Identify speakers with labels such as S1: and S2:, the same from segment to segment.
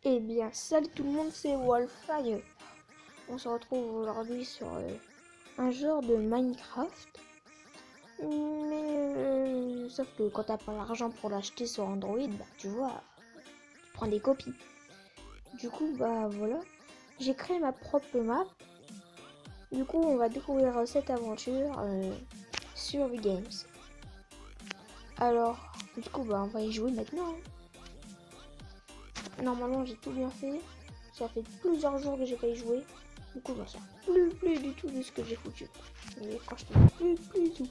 S1: Eh bien, salut tout le monde, c'est Wolfire. On se retrouve aujourd'hui sur un genre de Minecraft. Mais sauf que quand t'as pas l'argent pour l'acheter sur Android, bah tu vois, tu prends des copies. Du coup, bah voilà, j'ai créé ma propre map. Du coup, on va découvrir cette aventure sur V-Games. Alors, du coup, bah on va y jouer maintenant. Normalement, j'ai tout bien fait. Ça fait plusieurs jours que j'ai pas y joué. Du coup, je m'en sers plus du tout de ce que j'ai foutu. Mais franchement, plus du tout.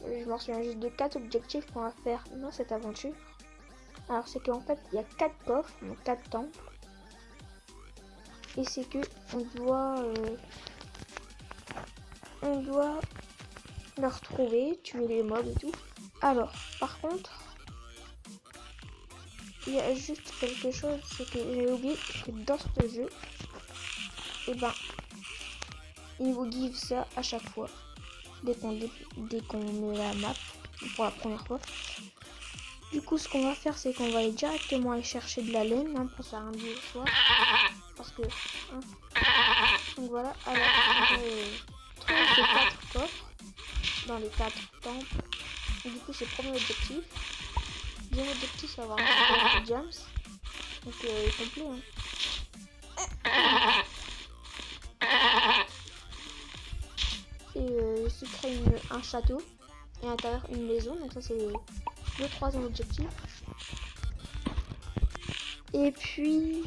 S1: Je m'en souviens juste de 4 objectifs qu'on va faire dans cette aventure. Alors, c'est qu'en fait, il y a 4 coffres, donc 4 temples. Et c'est que on doit les retrouver, tuer les mobs et tout. Alors, par contre, il y a juste quelque chose, c'est que j'ai oublié que dans ce jeu, et ben, il vous give ça à chaque fois. Dès qu'on met la map pour la première fois. Du coup, ce qu'on va faire, c'est qu'on va aller directement aller chercher de la laine pour faire un lit au soir. Parce que... donc voilà, alors on va trouver ces 4 coffres dans les 4 temples. Et du coup, c'est le premier objectif. Deuxième objectif, c'est avoir un coffre de James. Donc complet. Et se créer un château. Et à l'intérieur, une maison. Donc ça, c'est le troisième objectif. Et puis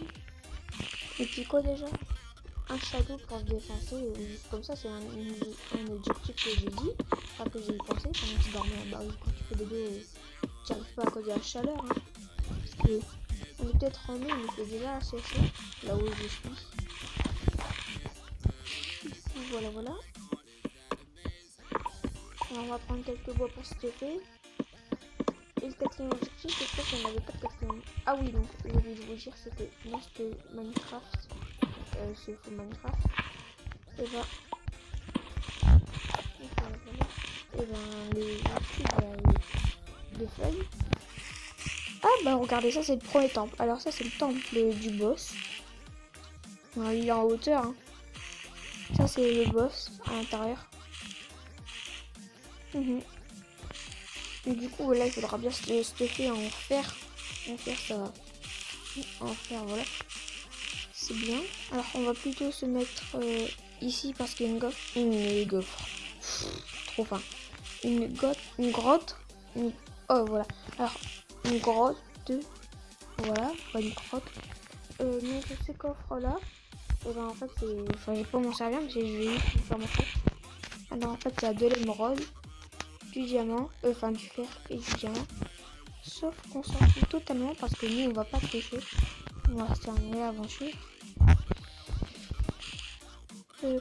S1: quoi déjà? Un château pour se défoncer. Comme ça, c'est un objectif que j'ai dit. Enfin, que j'ai pensé pendant que je dormais. Bah oui, quand tu fais des deux, tu arrives pas à cause de la chaleur. Parce que on est peut-être en mai, mais il fait déjà assez chaud. Là où je suis. Voilà. Alors, on va prendre quelques bois pour stopper. Et le quatrième objectif, c'est quoi qu'on n'avait pas de quatrième. Ah oui, donc j'ai oublié de vous dire, c'est que dans ce Minecraft, ce faux Minecraft, et ben les feuilles. Ah bah regardez, ça c'est le premier temple. Alors ça c'est le temple du boss. Il est en hauteur. Ça c'est le boss à l'intérieur. Et du coup là il faudra bien stuffer en fer. En fer, voilà. C'est bien. Alors on va plutôt se mettre ici parce qu'il y a une gaufre. Trop fin. Une grotte. Oh voilà. Alors une grotte. Voilà, pas une grotte. Donc ces coffres là. Et ben en fait c'est. Enfin j'ai pas m'en servir mais je vais juste faire mon truc. Alors en fait il y a de l'émeraude, du diamant, du fer et du diamant. Sauf qu'on s'en fout totalement parce que nous on va pas pêcher. On va se terminer l'aventure.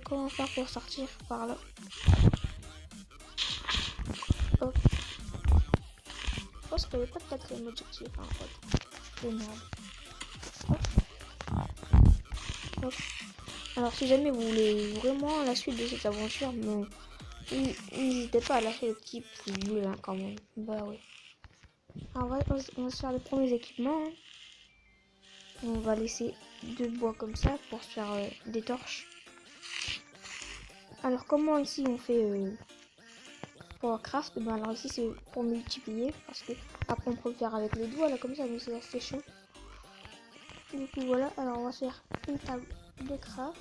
S1: Comment faire pour sortir par là? Hop. Je pense qu'il n'y avait pas de quatrième objectif en fait. De merde. Hop. Alors si jamais vous voulez vraiment la suite de cette aventure, n'hésitez pas à lâcher le petit pouce bleu quand même. Bah oui. Alors on va se faire les premiers équipements. On va laisser 2 bois comme ça pour se faire des torches. Alors comment ici on fait pour craft? Ben alors ici c'est pour multiplier parce que après on peut le faire avec les doigts là comme ça, mais c'est assez chaud. Du coup voilà, alors on va se faire une table de craft.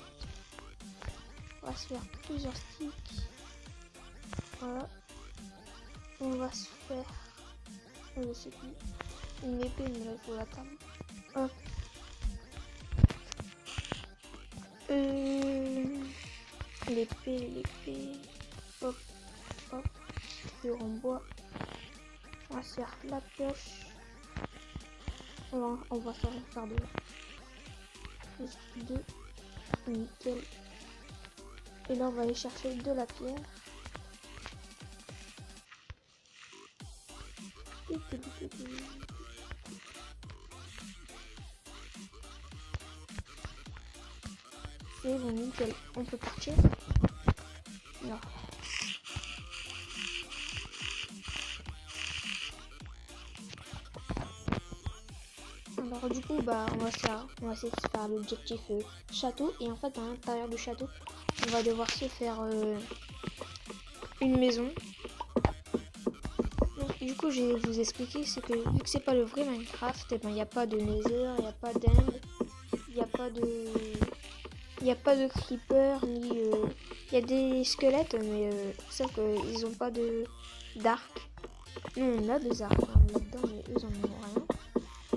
S1: On va se faire plusieurs sticks. Voilà. On va se faire je sais plus, une épée, mais là il faut la table. Hop. L'épée. Hop. Sur en bois. On va se faire la pioche. On va s'en faire deux. Juste 2. Nickel. Et là on va aller chercher de la pierre. C'est bon, nickel. On peut partir. Non. Alors du coup bah on va essayer de faire l'objectif château, et en fait à l'intérieur du château on va devoir se faire une maison. Donc du coup je vais vous expliquer, c'est que vu que c'est pas le vrai Minecraft, et ben il n'y a pas de nether, il n'y a pas d'end, il n'y a pas de creeper, ni il y a des squelettes, mais sauf qu'ils ont pas d'arc. Nous on a des arcs là-dedans, mais eux en ont rien.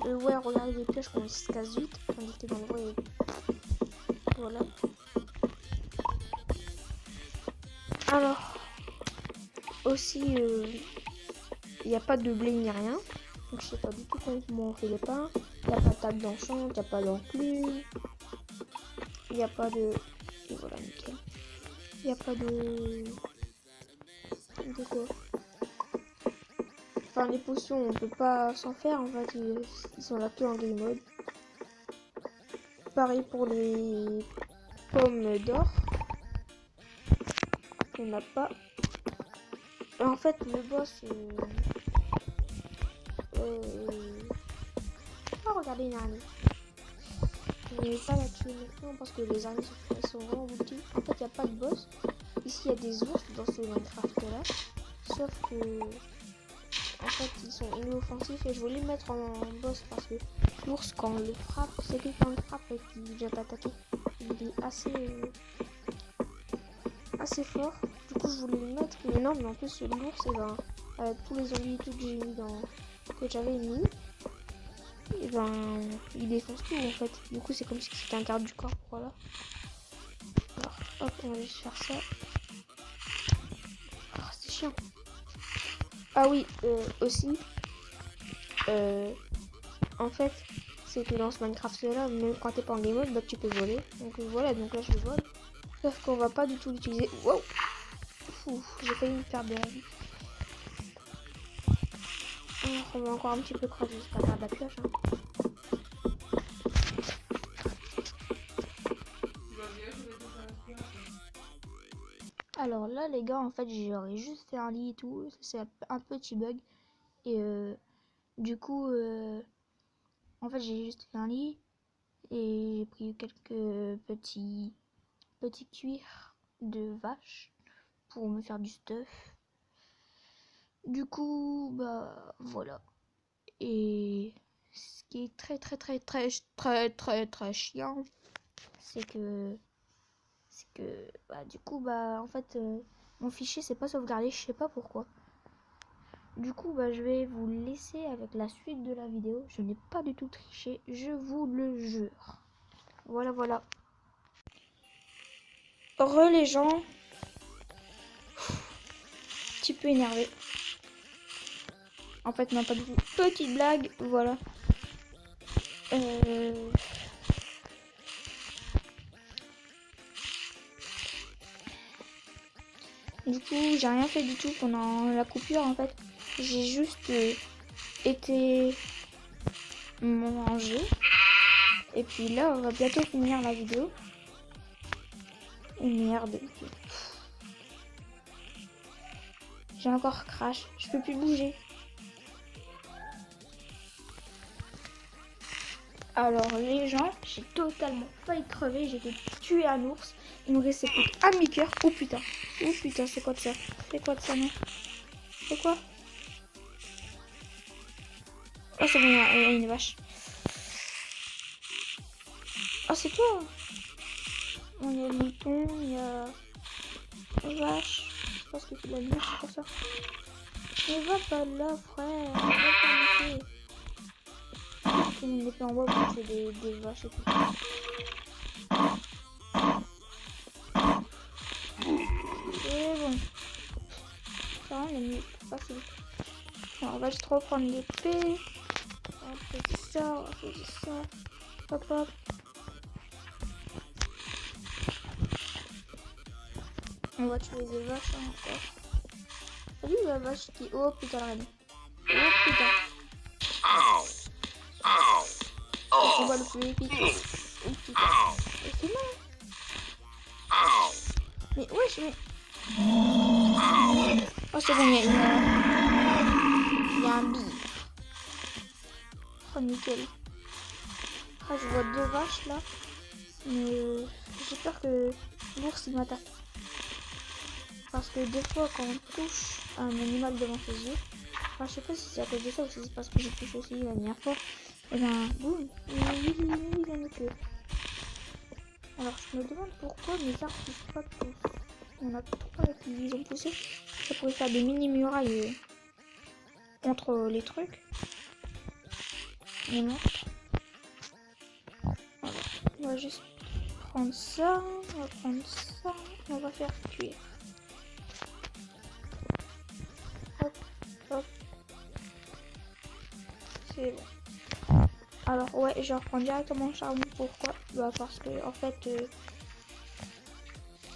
S1: Ouais, regardez les pièges quand ils se cassent vite, on était dans le vrai. Voilà. Alors, aussi, il n'y a pas de blé ni rien. Donc je sais pas du tout comment on fait les pains. Il n'y a pas de table d'enchant, il n'y a pas d'enclume. Il n'y a pas de... Et voilà, nickel. Il n'y a pas de... De quoi? Enfin, les potions, on peut pas s'en faire, en fait, ils sont là que en game mode. Pareil pour les pommes d'or. On n'a pas. En fait, le boss... Oh, regardez une araignée. Je n'ai pas la tuer maintenant parce que les araignées sont vraiment multi. En fait, il n'y a pas de boss. Ici, il y a des ours dans ce Minecraft là. Sauf que... En fait, ils sont inoffensifs et je voulais les mettre en boss parce que l'ours, quand on le frappe, c'est que quand on le frappe et qu'il vient t'attaquer, il est assez fort. Du coup, je voulais le mettre. Mais non, mais en plus, l'ours, et ben, avec tous les zombies et tout que j'ai mis que j'avais mis, et ben, il défonce tout en fait. Du coup, c'est comme si c'était un garde du corps. Voilà. Alors, hop, on va juste faire ça. Oh, c'est chiant. Ah oui, aussi, en fait, c'est que dans ce Minecraft là, même quand t'es pas en game mode, bah tu peux voler. Donc voilà, donc là je vole. Sauf qu'on va pas du tout l'utiliser. Wow, j'ai failli me perdre de la vie. Alors, on va encore un petit peu creuser jusqu'à faire de la pioche. Hein. Alors là les gars, en fait j'aurais juste fait un lit et tout, c'est un petit bug. Et du coup, en fait j'ai juste fait un lit et j'ai pris quelques petits cuirs de vache pour me faire du stuff. Du coup, bah voilà. Et ce qui est très chiant, c'est que bah du coup bah en fait mon fichier c'est pas sauvegardé, je sais pas pourquoi. Du coup bah je vais vous laisser avec la suite de la vidéo. Je n'ai pas du tout triché, je vous le jure. Voilà. Les gens, petit peu énervé. En fait non, pas du tout. Petite blague, voilà. Du coup, j'ai rien fait du tout pendant la coupure en fait. J'ai juste été manger. Et puis là, on va bientôt finir la vidéo. Et merde. J'ai encore crash. Je peux plus bouger. Alors les gens, j'ai totalement failli crever. J'ai été tué un ours. Il me restait plus qu'un demi-cœur. Oh putain, c'est quoi de ça? C'est quoi de ça, non? C'est quoi? Oh c'est bon, il y a une vache. Oh c'est toi. Il y a le mouton, il y a la vache. Je pense que c'est la nuit, c'est pour ça. Mais va pas là, frère. Va pas monter. C'est une épée en bois pour tuer des vaches et tout. Et bon. Ça, il est mieux. Facile. Alors, on va juste reprendre l'épée. On fait ça, Hop, hop. On va tuer des vaches encore. Salut la vache qui... Oh putain la reine. Oh putain. On va le plus épique. Oh putain. C'est mal. Mais wesh, mais... Oh c'est bon, il y a un bille. Oh nickel. Après, je vois 2 vaches là. Mais j'ai peur que l'ours il m'attaque. Parce que des fois, quand on touche un animal devant ses yeux, enfin, je sais pas si c'est à cause de ça ou si c'est parce que j'ai touché aussi la dernière fois, et ben, boum, il en est que. Alors, je me demande pourquoi mes arbres poussent pas tous. On a trois qui ont poussé. Ça pourrait faire des mini murailles contre les trucs. Mais non. Alors, on va juste prendre ça, on va prendre ça, on va faire cuire. Hop, hop. C'est bon. Alors ouais, je reprends directement le charbon. Pourquoi? Bah parce que en fait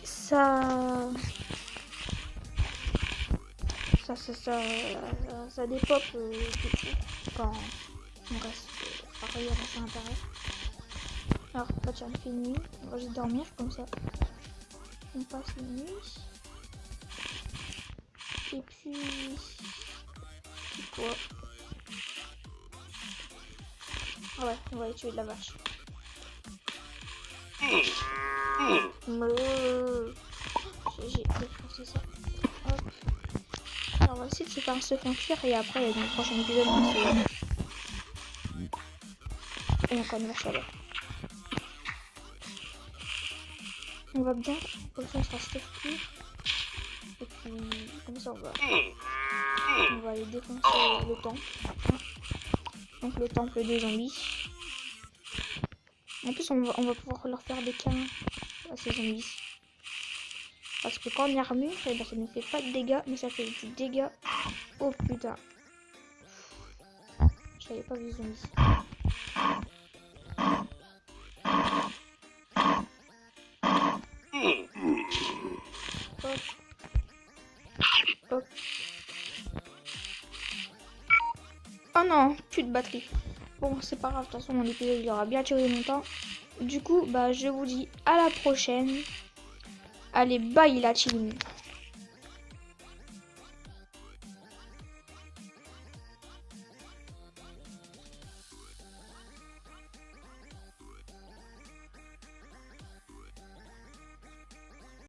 S1: ça dépop du coup quand on reste pareil à l'intérieur. Alors en fait j'en fais une nuit, on va juste dormir comme ça. On passe la nuit. Et puis quoi? Ah ouais, on va aller tuer de la vache. J'ai défoncé ça. Hop. Alors on va essayer de se faire un second cuir et après dans le prochain épisode on va et encore une vache à l'heure. On va bien, comme ça on sera stuff cuir. Et puis comme ça on va aller défoncer le temple. Donc le temple des zombies. En plus on va pouvoir leur faire des câlins à ces zombies. Parce que quand on est armure, eh ben, ça ne fait pas de dégâts, mais ça fait du dégât. Oh putain. Je n'avais pas vu les zombies. Hop. Hop. Oh non, plus de batterie. Bon, c'est pas grave, de toute façon, mon épisode il aura bien duré longtemps. Du coup, bah, je vous dis à la prochaine. Allez, bye la team.